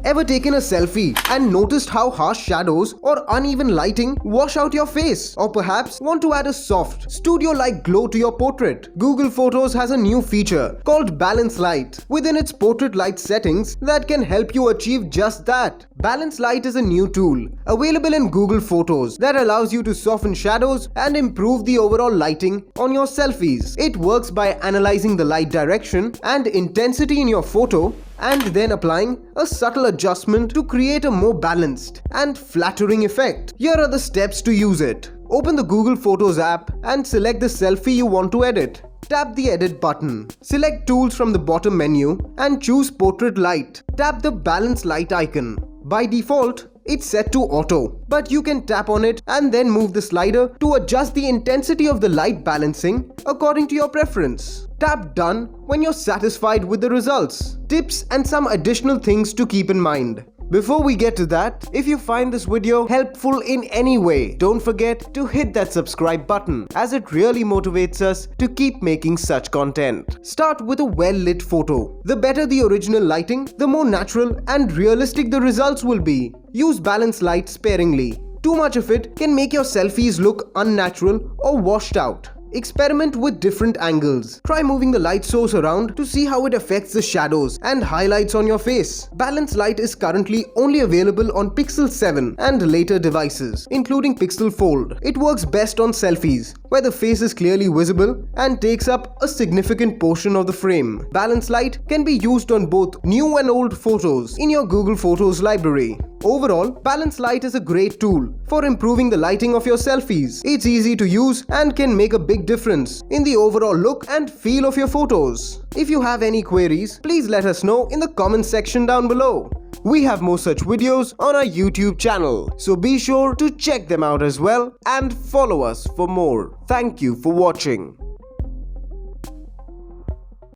Ever taken a selfie and noticed how harsh shadows or uneven lighting wash out your face? Or perhaps want to add a soft, studio-like glow to your portrait? Google Photos has a new feature called Balance Light within its portrait light settings that can help you achieve just that. Balance Light is a new tool available in Google Photos that allows you to soften shadows and improve the overall lighting on your selfies. It works by analyzing the light direction and intensity in your photo and then applying a subtle adjustment to create a more balanced and flattering effect. Here are the steps to use it. Open the Google Photos app and select the selfie you want to edit. Tap the Edit button. Select Tools from the bottom menu and choose Portrait Light. Tap the Balance Light icon. By default, it's set to auto, but you can tap on it and then move the slider to adjust the intensity of the light balancing according to your preference. Tap Done when you're satisfied with the results. Tips and some additional things to keep in mind. Before we get to that, if you find this video helpful in any way, don't forget to hit that subscribe button as it really motivates us to keep making such content. Start with a well-lit photo. The better the original lighting, the more natural and realistic the results will be. Use Balance Light sparingly. Too much of it can make your selfies look unnatural or washed out. Experiment with different angles. Try moving the light source around to see how it affects the shadows and highlights on your face. Balance Light is currently only available on Pixel 7 and later devices, including Pixel Fold. It works best on selfies, where the face is clearly visible and takes up a significant portion of the frame. Balance Light can be used on both new and old photos in your Google Photos library. Overall, Balance Light is a great tool for improving the lighting of your selfies. It's easy to use and can make a big difference in the overall look and feel of your photos. If you have any queries, please let us know in the comment section down below. We have more such videos on our YouTube channel, so be sure to check them out as well and follow us for more. Thank you for watching.